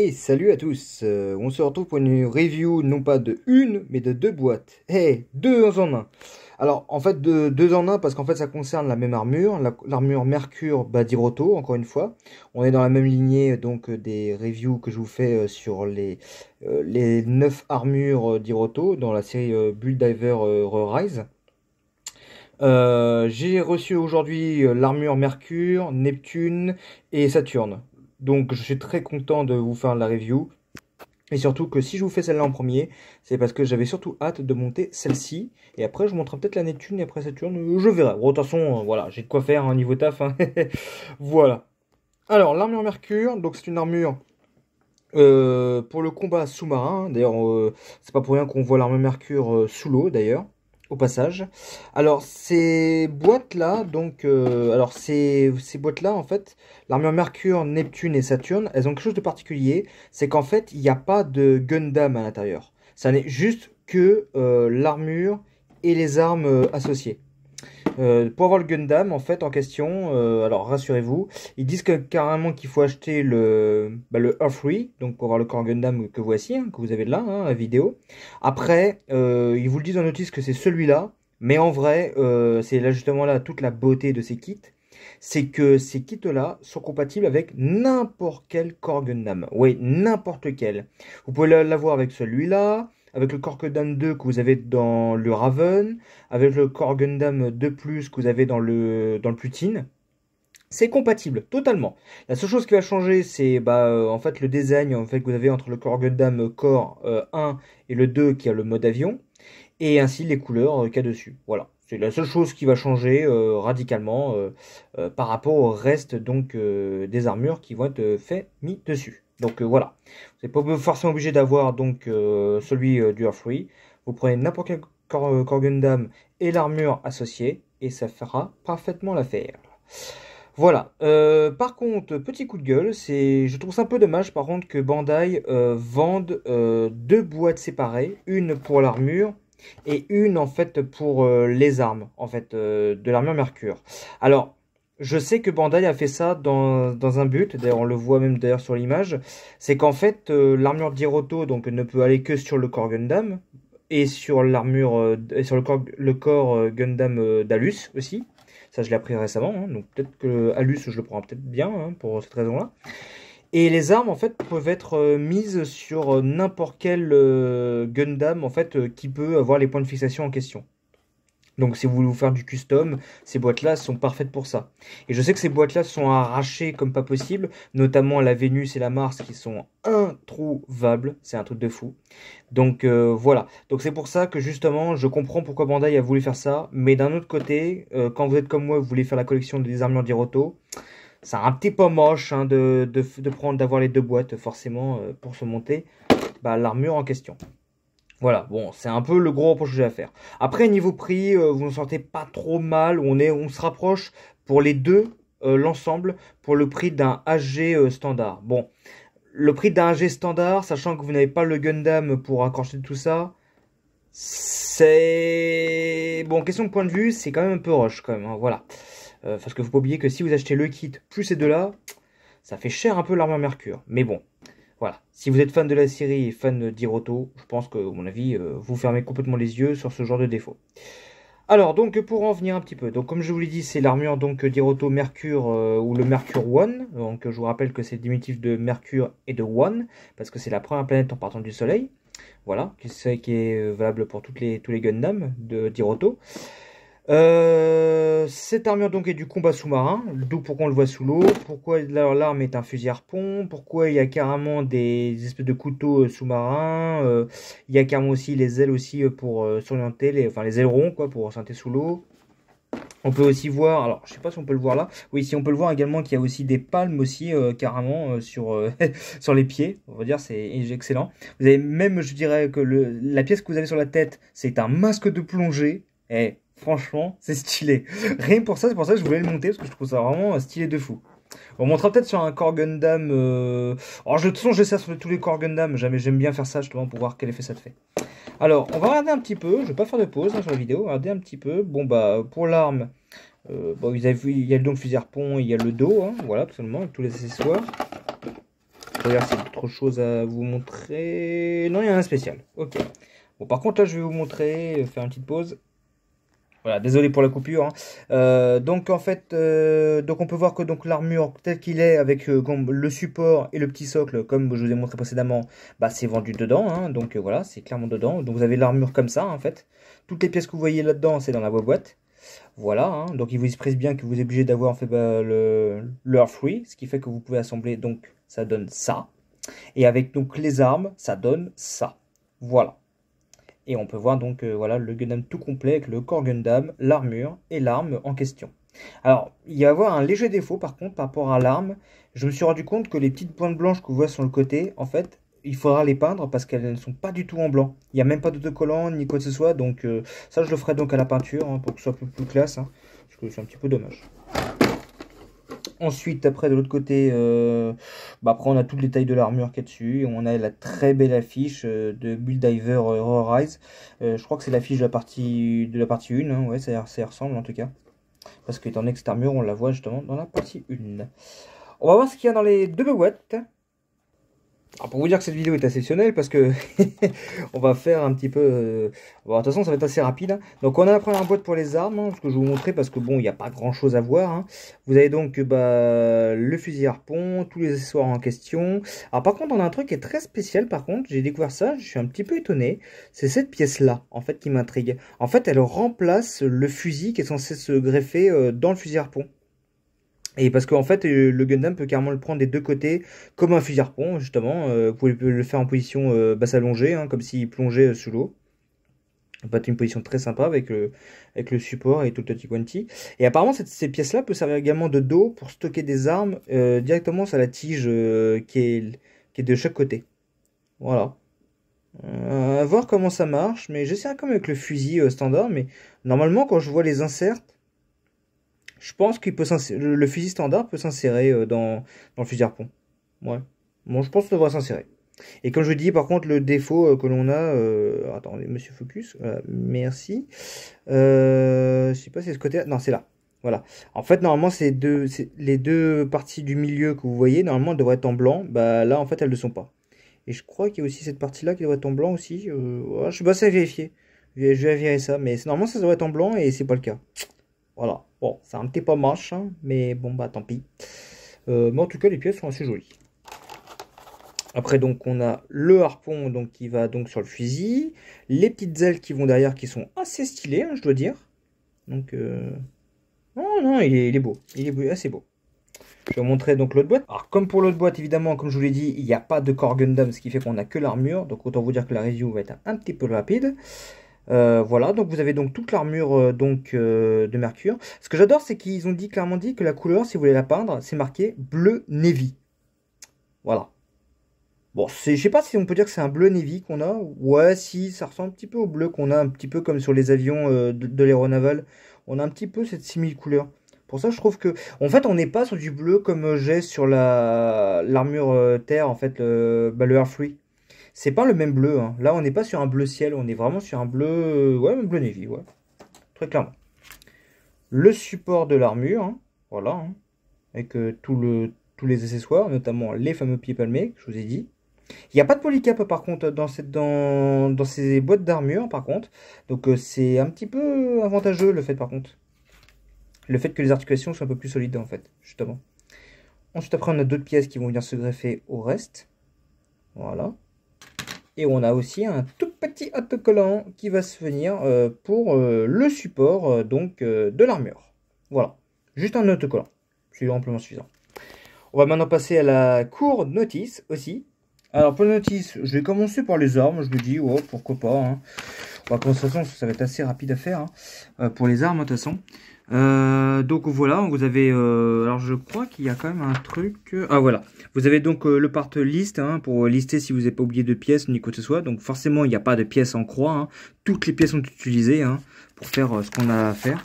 Et salut à tous, on se retrouve pour une review non pas de une mais de deux boîtes. Deux en un. Alors en fait deux en un parce qu'en fait ça concerne la même armure, l'armure Mercure Badiroto encore une fois. On est dans la même lignée donc des reviews que je vous fais sur les 9 armures d'Hiroto dans la série Bull Diver Re-Rise. J'ai reçu aujourd'hui l'armure Mercure, Neptune et Saturne. Donc je suis très content de vous faire la review. Et surtout que si je vous fais celle-là en premier, c'est parce que j'avais surtout hâte de monter celle-ci. Et après je montrerai peut-être la Neptune et après Saturne, je verrai. Bon, de toute façon, voilà, j'ai de quoi faire niveau taf. Hein. Voilà. Alors l'armure Mercure, donc c'est une armure pour le combat sous-marin. D'ailleurs, c'est pas pour rien qu'on voit l'armure Mercure sous l'eau d'ailleurs. Au passage. Alors ces boîtes-là, donc alors ces boîtes-là, en fait, l'armure Mercure, Neptune et Saturne, elles ont quelque chose de particulier, c'est qu'en fait, il n'y a pas de Gundam à l'intérieur. Ça n'est juste que l'armure et les armes associées. Pour avoir le Gundam en fait en question, alors rassurez-vous, ils disent que carrément qu'il faut acheter le Earthry, donc pour avoir le corps Gundam que voici, hein, que vous avez là, hein, la vidéo. Après, ils vous le disent en notice que c'est celui-là, mais en vrai, c'est là justement là toute la beauté de ces kits, c'est que ces kits-là sont compatibles avec n'importe quel corps Gundam. Oui, n'importe lequel. Vous pouvez l'avoir avec celui-là, avec le Core Gundam 2 que vous avez dans le Raven, avec le Core Gundam 2+, que vous avez dans le Plutine. C'est compatible, totalement. La seule chose qui va changer, c'est en fait le design en fait, que vous avez entre le Core Gundam Core 1 et le 2 qui a le mode avion, et ainsi les couleurs qu'il y a dessus. Voilà. C'est la seule chose qui va changer radicalement par rapport au reste donc, des armures qui vont être faites mis dessus. Donc voilà. Vous n'êtes pas forcément obligé d'avoir donc celui du Earthry. Vous prenez n'importe quel Core Gundam et l'armure associée et ça fera parfaitement l'affaire. Voilà. Par contre, petit coup de gueule, je trouve ça un peu dommage par contre que Bandai vende deux boîtes séparées, une pour l'armure et une en fait pour les armes en fait de l'armure Mercure. Alors, je sais que Bandai a fait ça dans un but, d'ailleurs on le voit même d'ailleurs sur l'image, c'est qu'en fait l'armure d'Hiroto donc ne peut aller que sur le corps Gundam et sur l'armure et sur le corps Gundam d'Alus aussi. Ça, je l'ai appris récemment, hein, donc peut-être que Alus, je le prends peut-être bien hein, pour cette raison-là. Et les armes, en fait, peuvent être mises sur n'importe quel Gundam, en fait, qui peut avoir les points de fixation en question. Donc, si vous voulez vous faire du custom, ces boîtes-là sont parfaites pour ça. Et je sais que ces boîtes-là sont arrachées comme pas possible, notamment la Vénus et la Mars qui sont introuvables. C'est un truc de fou. Donc, voilà. Donc, c'est pour ça que justement, je comprends pourquoi Bandai a voulu faire ça. Mais d'un autre côté, quand vous êtes comme moi, vous voulez faire la collection des armures d'Hiroto, c'est un petit peu moche hein, d'avoir les deux boîtes, forcément, pour se monter l'armure en question. Voilà, bon, c'est un peu le gros reproche que j'ai à faire. Après, niveau prix, vous ne sortez pas trop mal. On se rapproche pour les deux, l'ensemble, pour le prix d'un AG standard. Bon, le prix d'un AG standard, sachant que vous n'avez pas le Gundam pour accrocher tout ça, c'est... Bon, question de point de vue, c'est quand même un peu rush, quand même, hein, voilà. Parce que faut pas oublier que si vous achetez le kit plus ces deux-là, ça fait cher un peu l'armure Mercure. Mais bon, voilà. Si vous êtes fan de la série et fan d'Hiroto, je pense que, à mon avis, vous fermez complètement les yeux sur ce genre de défaut. Alors, donc, pour en venir un petit peu, donc comme je vous l'ai dit, c'est l'armure donc d'Hiroto Mercure ou le Mercure One. Donc, je vous rappelle que c'est le diminutif de Mercure et de One, parce que c'est la première planète en partant du Soleil. Voilà, qui est valable pour tous les Gundam d'Hiroto. Cette armure donc est du combat sous-marin, d'où pourquoi on le voit sous l'eau, pourquoi l'arme est un fusil harpon, pourquoi il y a carrément des espèces de couteaux sous-marins, il y a carrément aussi les ailes aussi pour s'orienter, les ailerons quoi, pour s'orienter sous l'eau. On peut aussi voir, alors je sais pas si on peut le voir là, oui si on peut le voir également qu'il y a aussi des palmes aussi carrément sur, sur les pieds, on va dire c'est excellent. Vous avez même je dirais que la pièce que vous avez sur la tête c'est un masque de plongée, et franchement, c'est stylé. Rien que pour ça, c'est pour ça que je voulais le monter, parce que je trouve ça vraiment stylé de fou. On montrera peut-être sur un Core Gundam. Alors, de toute façon, je sais ça sur tous les Core Gundam. J'aime bien faire ça, justement, pour voir quel effet ça te fait. Alors, on va regarder un petit peu. Je vais pas faire de pause hein, sur la vidéo. Regarder un petit peu. Bon, pour l'arme, il y a donc le fusil harpon, il y a le dos. Hein, voilà, tout simplement, avec tous les accessoires. regarde s'il y a d'autres choses à vous montrer. Non, il y a un spécial. Ok. Bon, par contre, là, je vais vous montrer, faire une petite pause. Voilà, désolé pour la coupure, hein. Donc en fait, donc on peut voir que donc l'armure tel qu'il est avec comme le support et le petit socle, comme je vous ai montré précédemment, bah, c'est vendu dedans, hein. Donc voilà, c'est clairement dedans. Donc vous avez l'armure comme ça en fait. Toutes les pièces que vous voyez là-dedans, c'est dans la boîte. Voilà, hein. Donc il vous exprime bien que vous êtes obligé d'avoir en fait bah, le Earth-Free, ce qui fait que vous pouvez assembler. Donc ça donne ça. Et avec donc les armes, ça donne ça. Voilà. Et on peut voir donc voilà le Gundam tout complet avec le corps Gundam, l'armure et l'arme en question. Alors, il va y avoir un léger défaut par contre par rapport à l'arme. Je me suis rendu compte que les petites pointes blanches que vous voyez sur le côté, en fait, il faudra les peindre parce qu'elles ne sont pas du tout en blanc. Il n'y a même pas d'autocollant ni quoi que ce soit. Donc ça, je le ferai donc à la peinture hein, pour que ce soit un peu plus classe. Hein, parce que c'est un petit peu dommage. Ensuite, après, de l'autre côté, bah, après, on a tout le détail de l'armure qu'il y a dessus. On a la très belle affiche de Build Diver Rise. Je crois que c'est l'affiche de la partie 1. Hein, ouais, ça ressemble en tout cas. Parce qu'étant donné que cette armure, on la voit justement dans la partie 1. On va voir ce qu'il y a dans les deux boîtes. Alors pour vous dire que cette vidéo est exceptionnelle parce que on va faire un petit peu... Bon, de toute façon ça va être assez rapide. Hein. Donc on a la première boîte pour les armes, hein, ce que je vais vous montrer parce que bon il n'y a pas grand chose à voir. Hein. Vous avez donc bah, le fusil harpon, tous les accessoires en question. Alors par contre on a un truc qui est très spécial par contre, j'ai découvert ça, je suis un petit peu étonné. C'est cette pièce là en fait qui m'intrigue. En fait elle remplace le fusil qui est censé se greffer dans le fusil harpon. Et parce qu'en fait, le Gundam peut carrément le prendre des deux côtés, comme un fusil harpon, justement. Vous pouvez le faire en position basse allongée, hein, comme s'il plongeait sous l'eau. Ça peut être une position très sympa avec le support et tout le tutti quanti. Et apparemment, ces pièces-là peuvent servir également de dos pour stocker des armes directement sur la tige qui est de chaque côté. Voilà. À voir comment ça marche, mais j'essaierai quand même avec le fusil standard. Mais normalement, quand je vois les inserts, je pense qu'il peut le fusil standard peut s'insérer dans le fusil harpon. Ouais. Bon, je pense que ça devrait s'insérer. Et comme je dis, par contre, le défaut que l'on a... attendez, monsieur Focus. Voilà, merci. Je sais pas si c'est ce côté-là. Non, c'est là. Voilà. En fait, normalement, les deux parties du milieu que vous voyez, normalement, elles devraient être en blanc. Bah là, en fait, elles ne le sont pas. Et je crois qu'il y a aussi cette partie-là qui devrait être en blanc aussi. Ouais, je suis passé à vérifier. Je vais vérifier ça. Mais normalement, ça devrait être en blanc et c'est pas le cas. Voilà, bon, c'est un petit peu moche, hein, mais bon, bah tant pis. Mais en tout cas, les pièces sont assez jolies. Après, donc, on a le harpon donc, qui va donc sur le fusil. Les petites ailes qui vont derrière qui sont assez stylées, hein, je dois dire. Donc, oh non, il est beau. Il est assez beau. Je vais vous montrer donc l'autre boîte. Alors, comme pour l'autre boîte, évidemment, comme je vous l'ai dit, il n'y a pas de corps Gundam, ce qui fait qu'on n'a que l'armure. Donc, autant vous dire que la review va être un petit peu rapide. Voilà, donc vous avez donc toute l'armure de Mercure. Ce que j'adore, c'est qu'ils ont clairement dit que la couleur, si vous voulez la peindre, c'est marqué bleu navy. Voilà. Bon, je sais pas si on peut dire que c'est un bleu navy qu'on a. Ouais, si, ça ressemble un petit peu au bleu qu'on a, un petit peu comme sur les avions de l'aéronaval. On a un petit peu cette simili-couleur. Pour ça, je trouve que, en fait, on n'est pas sur du bleu comme j'ai sur l'armure terre, en fait, le Air Free. C'est pas le même bleu, hein. Là, on n'est pas sur un bleu ciel, on est vraiment sur un bleu... ouais, un bleu navy, ouais. Très clairement. Le support de l'armure, hein. Voilà. Hein. Avec tous les accessoires, notamment les fameux pieds palmés, que je vous ai dit. Il n'y a pas de polycap, par contre, dans ces boîtes d'armure, par contre. Donc, c'est un petit peu avantageux, le fait, par contre. Le fait que les articulations soient un peu plus solides, en fait, justement. Ensuite, après, on a d'autres pièces qui vont venir se greffer au reste. Voilà. Et on a aussi un tout petit autocollant qui va se venir pour le support de l'armure. Voilà, juste un autocollant, c'est amplement suffisant. On va maintenant passer à la courte notice aussi. Alors pour la notice, je vais commencer par les armes, je me dis, oh pourquoi pas. Hein. On va commencer, de toute façon, ça va être assez rapide à faire pour les armes de toute façon. Donc voilà, vous avez, alors je crois qu'il y a quand même un truc, ah voilà, vous avez donc le part list hein, pour lister si vous n'avez pas oublié de pièces ni quoi que ce soit, donc forcément il n'y a pas de pièces en croix, hein. Toutes les pièces sont utilisées hein, pour faire ce qu'on a à faire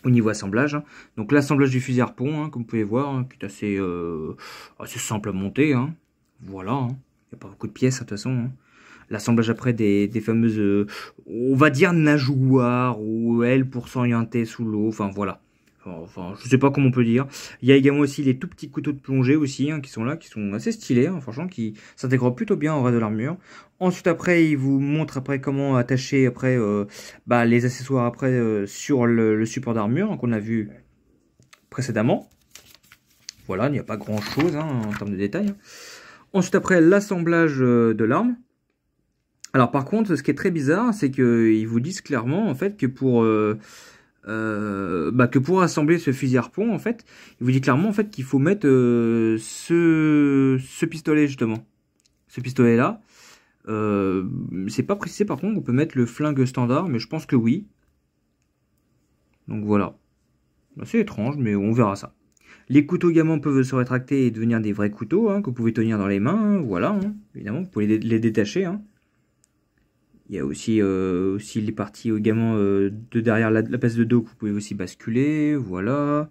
au niveau assemblage, hein. Donc l'assemblage du fusil harpon, hein, comme vous pouvez voir, hein, qui est assez simple à monter, hein. Voilà, hein. Il n'y a pas beaucoup de pièces de toute façon, hein. L'assemblage après des fameuses, on va dire nageoires ou ailes pour s'orienter sous l'eau. Enfin voilà, Enfin, je sais pas comment on peut dire. Il y a également aussi les tout petits couteaux de plongée aussi, hein, qui sont là, qui sont assez stylés, hein, franchement, qui s'intègrent plutôt bien au reste de l'armure. Ensuite, après, il vous montre après comment attacher après les accessoires après sur le support d'armure, hein, qu'on a vu précédemment. Voilà, il n'y a pas grand chose hein, en termes de détails. Hein. Ensuite, après, l'assemblage de l'arme. Alors, par contre, ce qui est très bizarre, c'est qu'ils vous disent clairement en fait que pour assembler ce fusil harpon, en fait, il vous dit clairement en fait qu'il faut mettre ce pistolet justement, ce pistolet là. C'est pas précisé par contre, on peut mettre le flingue standard, mais je pense que oui. Donc voilà, c'est étrange, mais on verra ça. Les couteaux également peuvent se rétracter et devenir des vrais couteaux hein, que vous pouvez tenir dans les mains. Hein, voilà, hein, évidemment, vous pouvez les détacher. Hein. Il y a aussi les parties également de derrière la pièce de dos que vous pouvez aussi basculer. Voilà.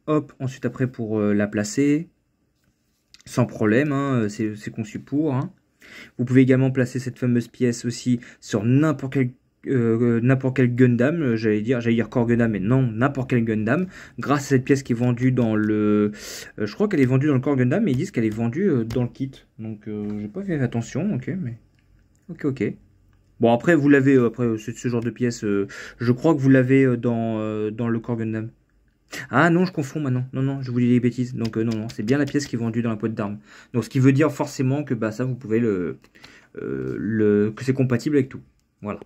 Hop, ensuite après pour la placer. Sans problème, hein, c'est conçu pour. Hein. Vous pouvez également placer cette fameuse pièce aussi sur n'importe quel Gundam, j'allais dire Core Gundam, mais non, n'importe quel Gundam, grâce à cette pièce qui est vendue dans le... je crois qu'elle est vendue dans le Core Gundam, mais ils disent qu'elle est vendue dans le kit. Donc j'ai pas fait attention, ok, mais... Ok. Bon, après, vous l'avez, après, ce genre de pièce, je crois que vous l'avez dans le Core Gundam. Ah non, je confonds maintenant. Non, je vous dis des bêtises. Donc non, c'est bien la pièce qui est vendue dans la boîte d'armes. Donc ce qui veut dire forcément que ça, vous pouvez que c'est compatible avec tout. Voilà.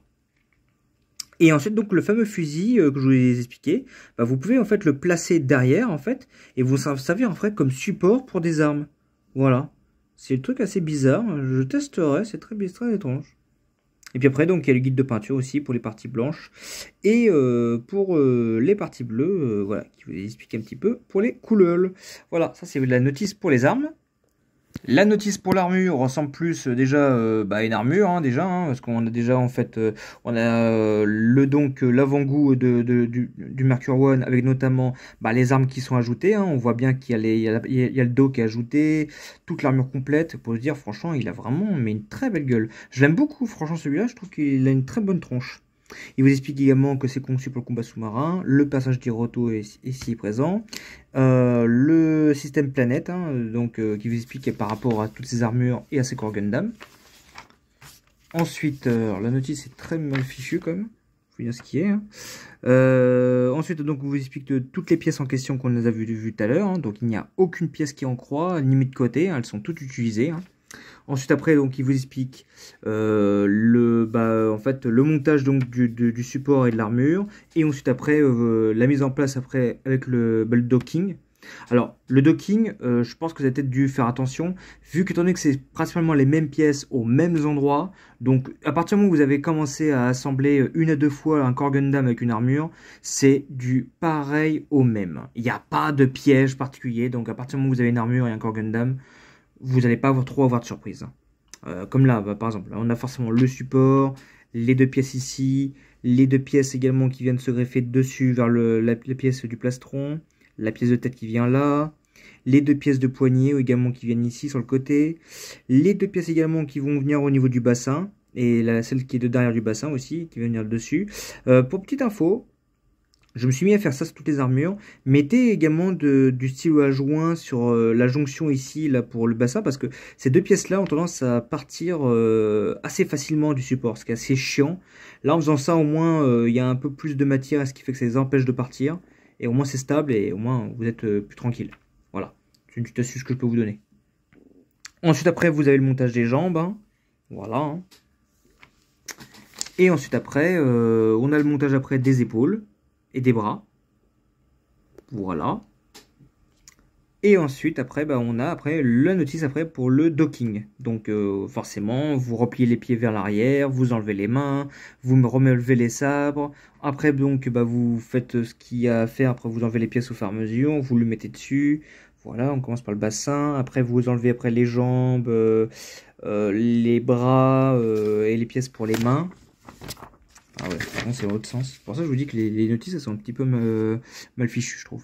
Et ensuite, donc, le fameux fusil que je vous ai expliqué, vous pouvez en fait le placer derrière, en fait, et vous servir en fait comme support pour des armes. Voilà. C'est le truc assez bizarre. Je testerai, c'est très bizarre, très étrange. Et puis après, donc, il y a le guide de peinture aussi pour les parties blanches. Et pour les parties bleues, voilà, qui vous explique un petit peu pour les couleurs. Voilà, ça c'est la notice pour les armes. La notice pour l'armure ressemble plus déjà à une armure, hein, déjà, hein, parce qu'on a déjà en fait, on a l'avant-goût du Mercure One avec notamment les armes qui sont ajoutées. Hein, on voit bien qu'il y a, il y a le dos qui est ajouté, toute l'armure complète. Pour se dire, franchement, il a vraiment une très belle gueule. Je l'aime beaucoup, franchement, celui-là. Je trouve qu'il a une très bonne tronche. Il vous explique également que c'est conçu pour le combat sous-marin, le passage d'Hiroto est ici présent, le système planète, hein, qui vous explique par rapport à toutes ces armures et à ses corps Gundam. Ensuite, la notice est très mal fichue quand même, faut dire ce qui est. Hein. Ensuite, donc, on vous explique toutes les pièces en question qu'on a vues tout à l'heure, hein, donc il n'y a aucune pièce qui est en croix, ni mis de côté, hein, elles sont toutes utilisées. Hein. Ensuite après donc il vous explique en fait le montage donc du support et de l'armure et ensuite après la mise en place après avec le docking. Alors le docking je pense que vous avez peut-être dû faire attention vu qu'étant donné que c'est principalement les mêmes pièces aux mêmes endroits, donc à partir du moment où vous avez commencé à assembler une à deux fois un Core Gundam avec une armure, c'est du pareil au même. Il n'y a pas de piège particulier, donc à partir du moment où vous avez une armure et un Core Gundam, vous n'allez pas trop avoir de surprise. Comme là, par exemple, on a forcément le support, les deux pièces ici, les deux pièces également qui viennent se greffer dessus vers la pièce du plastron, la pièce de tête qui vient là, les deux pièces de poignet également qui viennent ici sur le côté, les deux pièces également qui vont venir au niveau du bassin, et celle qui est de derrière du bassin aussi, qui va venir dessus. Pour petite info, je me suis mis à faire ça sur toutes les armures. Mettez également du stylo à joint sur la jonction ici là pour le bassin parce que ces deux pièces là ont tendance à partir assez facilement du support, ce qui est assez chiant. Là en faisant ça au moins il y a un peu plus de matière, ce qui fait que ça les empêche de partir. Et au moins c'est stable et au moins vous êtes plus tranquille. Voilà, c'est une petite astuce que je peux vous donner. Ensuite après vous avez le montage des jambes. Hein. Voilà. Hein. Et ensuite après on a le montage après des épaules et des bras. Voilà. Et ensuite, après, on a la notice après pour le docking. Donc, forcément, vous repliez les pieds vers l'arrière, vous enlevez les mains, vous me relevez les sabres. Après, donc, vous faites ce qu'il y a à faire. Après, vous enlevez les pièces au fur et à mesure, vous le mettez dessus. Voilà, on commence par le bassin. Après, vous enlevez après les jambes, les bras et les pièces pour les mains. Ah ouais, c'est dans l'autre sens. Pour ça, je vous dis que les notices, elles sont un petit peu mal fichues, je trouve.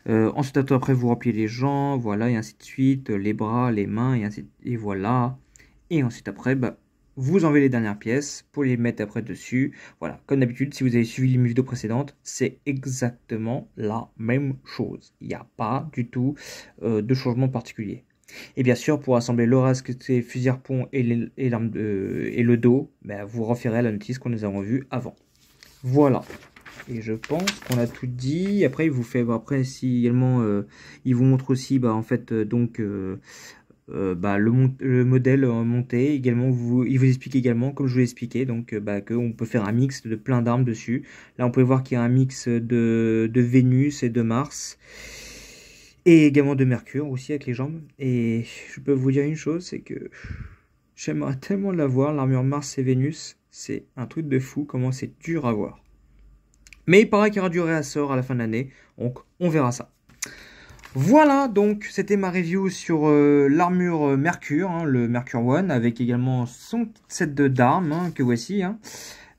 Ensuite, après, vous repliez les jambes, voilà, et ainsi de suite, les bras, les mains, et voilà. Et ensuite, après, vous enlevez les dernières pièces pour les mettre après dessus. Voilà, comme d'habitude, si vous avez suivi les vidéos précédentes, c'est exactement la même chose. Il n'y a pas du tout de changement particulier. Et bien sûr, pour assembler le reste, c'est fusil harpon et le dos, ben, vous référez à la notice que nous avons vue avant. Voilà. Et je pense qu'on a tout dit. Après, il vous fait, après, si également, il vous montre aussi, bah, en fait, bah, le modèle monté. Également, il vous explique également, comme je vous l'ai expliqué, donc, bah, qu'on peut faire un mix de plein d'armes dessus. Là, on peut voir qu'il y a un mix de Vénus et de Mars. Et également de Mercure aussi avec les jambes. Et je peux vous dire une chose, c'est que j'aimerais tellement l'avoir, l'armure Mars et Vénus. C'est un truc de fou, comment c'est dur à voir. Mais il paraît qu'il y aura du réassort à la fin de l'année, donc on verra ça. Voilà, donc c'était ma review sur l'armure Mercure, hein, le Mercure One, avec également son set d'armes que voici. Hein.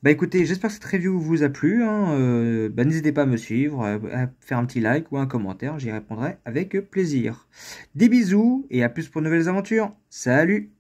Bah écoutez, j'espère que cette review vous a plu. Hein, bah, n'hésitez pas à me suivre, à faire un petit like ou un commentaire, j'y répondrai avec plaisir. Des bisous et à plus pour de nouvelles aventures. Salut!